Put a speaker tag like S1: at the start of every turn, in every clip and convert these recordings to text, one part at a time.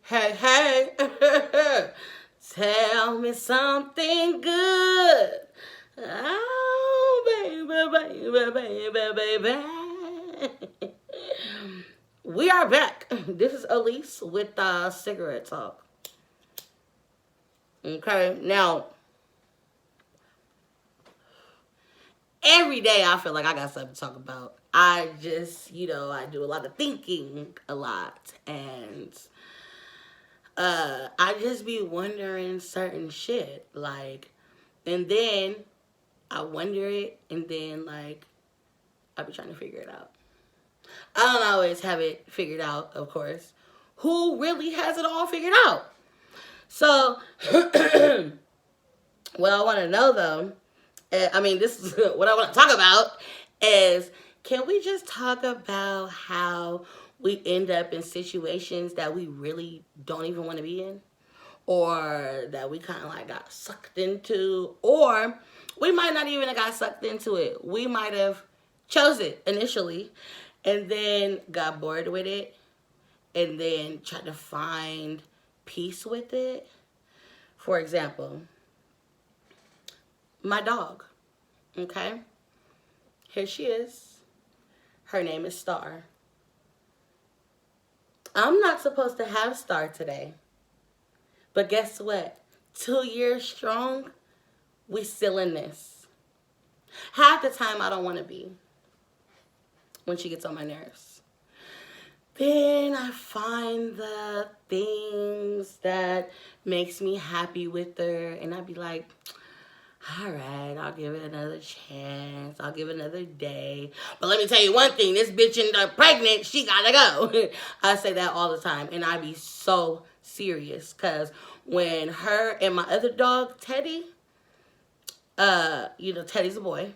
S1: Hey, hey, tell me something good. Oh, baby. We are back. This is Elise with Cigarette Talk. Okay, now, every day I feel like I got something to talk about. I just, I do a lot of thinking a lot. And I just be wondering certain shit. Like, and then I wonder it, and then like I be trying to figure it out. I don't always have it figured out, of course. Who really has it all figured out? So, what I want to know though, I mean, this is what I want to talk about is can we just talk about how we end up in situations that we really don't even want to be in? Or that we kind of like got sucked into, or we might not even have got sucked into it. We might have chose it initially and then got bored with it and then tried to find peace with it. For example, my dog, okay? Here she is. Her name is Star. I'm not supposed to have Star today. But guess what? 2 years strong, we still in this. Half the time I don't want to be when she gets on my nerves. Then I find the things that makes me happy with her, and I be like, all right, I'll give it another chance. I'll give it another day. But let me tell you one thing, this bitch end up pregnant, she gotta go. I say that all the time, and I be so serious, because when her and my other dog, Teddy, Teddy's a boy,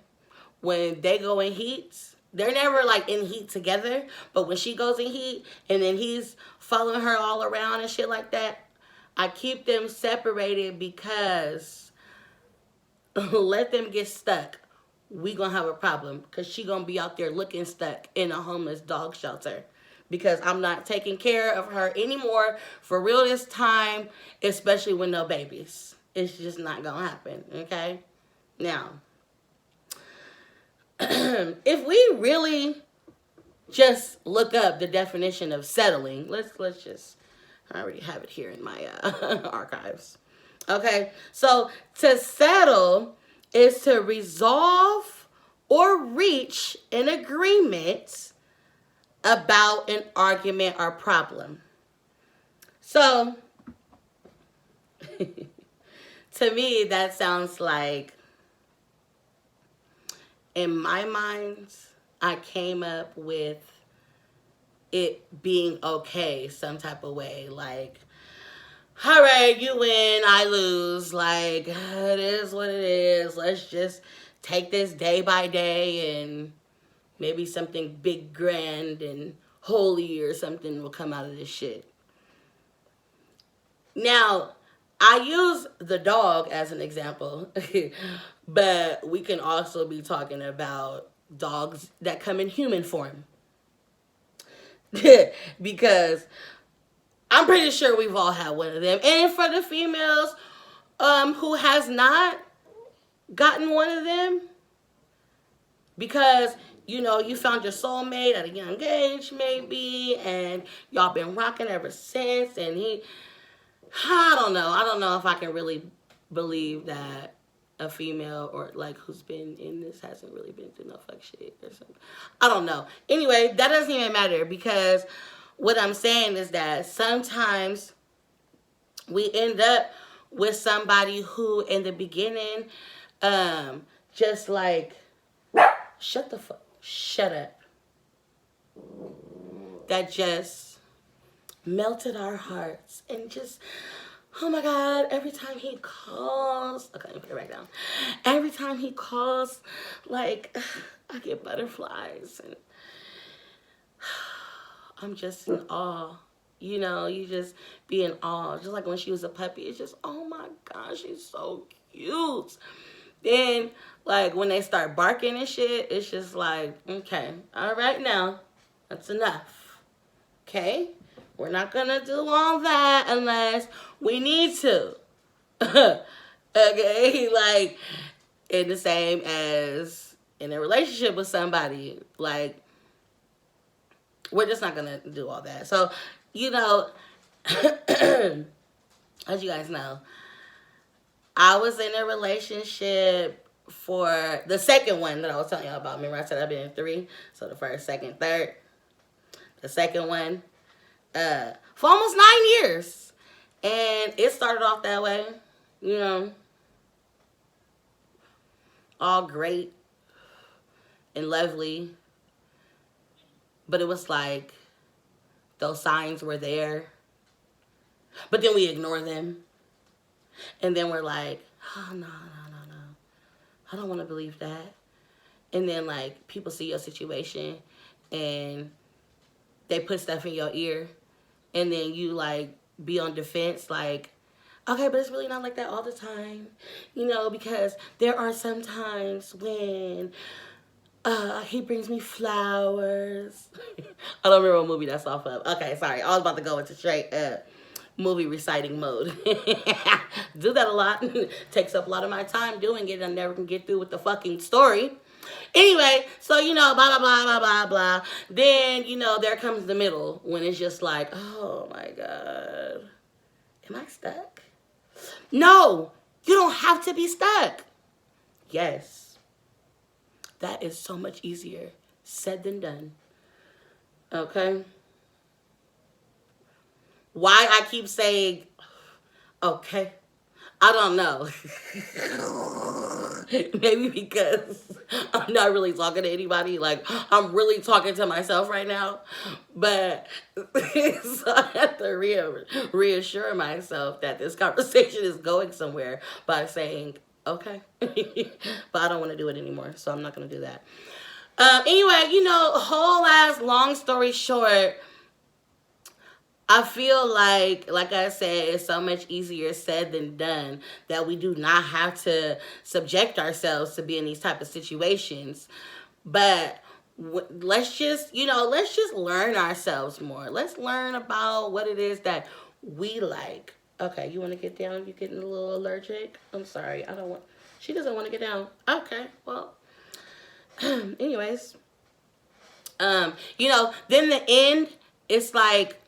S1: when they go in heats, they're never like in heat together, but when she goes in heat and then he's following her all around and shit like that, I keep them separated because let them get stuck, we gonna have a problem, because she gonna be out there looking stuck in a homeless dog shelter because I'm not taking care of her anymore for real this time, especially with no babies. It's just not gonna happen. Okay, now if we really just look up the definition of settling, let's just, I already have it here in my archives. Okay, so to settle is to resolve or reach an agreement about an argument or problem. So to me, that sounds like, in my mind, I came up with it being okay some type of way. Like, all right, you win, I lose. Like, it is what it is. Let's just take this day by day, and maybe something big, grand, and holy or something will come out of this shit. Now, I use the dog as an example, but we can also be talking about dogs that come in human form. Because I'm pretty sure we've all had one of them. And for the females who has not gotten one of them, because you found your soulmate at a young age maybe, and y'all been rocking ever since, and I don't know if I can really believe that a female or like who's been in this hasn't really been through no fuck shit or something. I don't know. Anyway, that doesn't even matter, because what I'm saying is that sometimes we end up with somebody who in the beginning just like shut up, that just melted our hearts, and just, oh my God, every time he calls, okay, let me put it right down. Every time he calls, like, I get butterflies, and I'm just in awe. You just be in awe. Just like when she was a puppy, it's just, oh my gosh, she's so cute. Then, like, when they start barking and shit, it's just like, okay, all right now, that's enough. Okay? We're not gonna do all that unless we need to. Okay, like, in the same as in a relationship with somebody, like, we're just not gonna do all that. So, you know, as you guys know, I was in a relationship for the second one that I was telling y'all about. Remember I said I've been in 3? So the first, second, third. The second one, for almost 9 years. And it started off that way, you know, all great and lovely. But it was like those signs were there. But then we ignore them. And then we're like, oh, no. I don't want to believe that. And then, like, people see your situation and they put stuff in your ear. And then you, like, be on defense, like, okay, but it's really not like that all the time. You know, because there are some times when he brings me flowers. I don't remember what movie that's off of. Okay, sorry. I was about to go into straight movie reciting mode. Do that a lot. Takes up a lot of my time doing it. I never can get through with the fucking story. Anyway, so, you know, blah, blah, blah, blah, blah, blah. Then, you know, there comes the middle when it's just like, oh, my God. Am I stuck? No, you don't have to be stuck. Yes. That is so much easier said than done. Okay? Why I keep saying, okay, I don't know. Maybe because I'm not really talking to anybody. Like, I'm really talking to myself right now. But so I have to reassure myself that this conversation is going somewhere by saying, okay. But I don't want to do it anymore, so I'm not going to do that. Anyway, you know, whole ass long story short, I feel like I said, it's so much easier said than done, that we do not have to subject ourselves to be in these type of situations. But let's just learn ourselves more. Let's learn about what it is that we like. Okay, you want to get down? You getting a little allergic? I'm sorry. She doesn't want to get down. Okay, well, anyways. You know, then the end, it's like,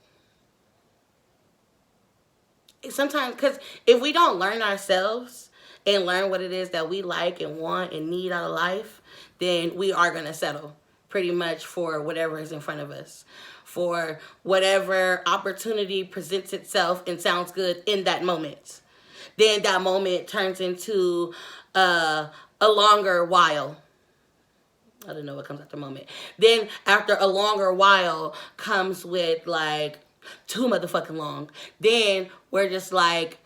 S1: sometimes, because if we don't learn ourselves and learn what it is that we like and want and need out of life, then we are going to settle pretty much for whatever is in front of us, for whatever opportunity presents itself and sounds good in that moment. Then that moment turns into a longer while. I don't know what comes after a moment. Then after a longer while comes with like too motherfucking long. Then we're just like,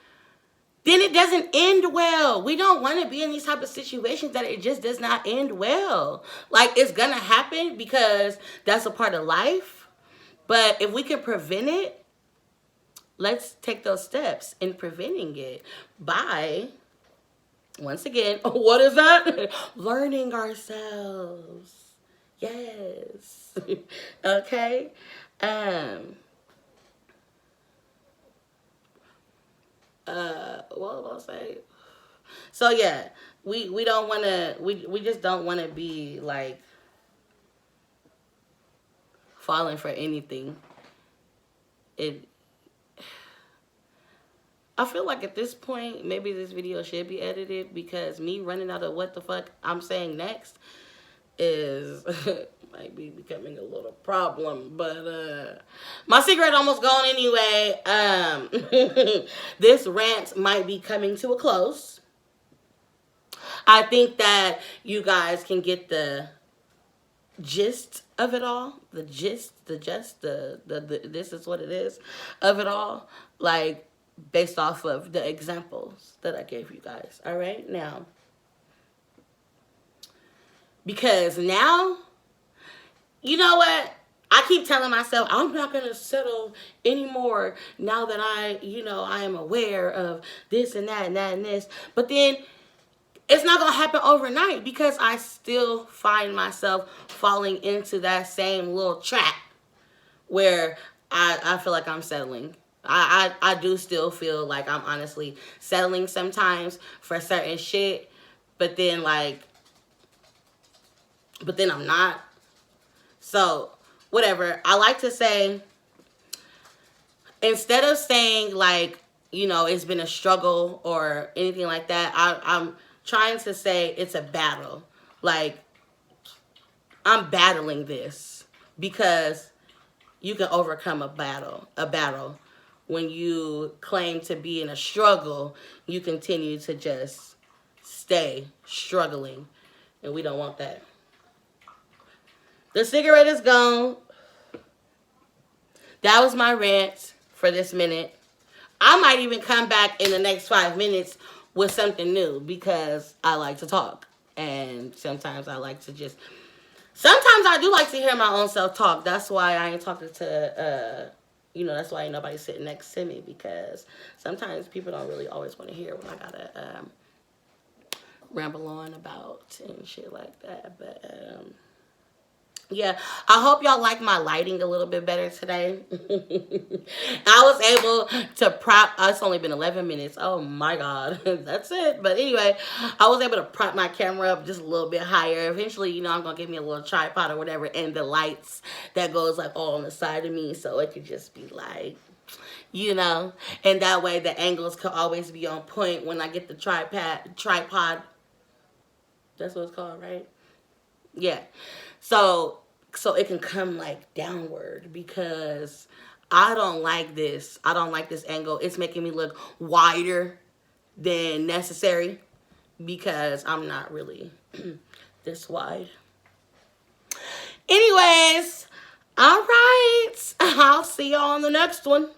S1: then it doesn't end well. We don't want to be in these type of situations that it just does not end well. Like, it's gonna happen because that's a part of life. But if we can prevent it, let's take those steps in preventing it by, once again, what is that? Learning ourselves. Yes. Okay. What was I say? So yeah, we don't want to, we just don't want to be like falling for anything. I feel like at this point, maybe this video should be edited, because me running out of what the fuck I'm saying next is might be becoming a little problem. But my cigarette almost gone anyway. This rant might be coming to a close. I think that you guys can get the gist of it all. The gist, the this is what it is of it all. Like, based off of the examples that I gave you guys. All right, now. Because now, you know what? I keep telling myself, I'm not going to settle anymore now that I am aware of this and that and that and this. But then it's not going to happen overnight, because I still find myself falling into that same little trap where I feel like I'm settling. I do still feel like I'm honestly settling sometimes for certain shit, but then I'm not. So whatever. I like to say, instead of saying like, you know, it's been a struggle or anything like that, I'm trying to say it's a battle. Like, I'm battling this, because you can overcome a battle. When you claim to be in a struggle, you continue to just stay struggling, and we don't want that. The cigarette is gone. That was my rant for this minute. I might even come back in the next 5 minutes with something new, because I like to talk. And sometimes I like to just... Sometimes I do like to hear my own self talk. That's why I ain't talking to... that's why ain't nobody sitting next to me, because sometimes people don't really always want to hear what I gotta ramble on about and shit like that. But... yeah, I hope y'all like my lighting a little bit better today. I was able to prop... it's only been 11 minutes. Oh my God. That's it. But anyway, I was able to prop my camera up just a little bit higher. Eventually, I'm going to give me a little tripod or whatever, and the lights that goes like all on the side of me, so it could just be like... and that way the angles could always be on point when I get the tripod. That's what it's called, right? Yeah. So it can come like downward, because I don't like this. I don't like this angle. It's making me look wider than necessary, because I'm not really this wide. Anyways, all right. I'll see y'all on the next one.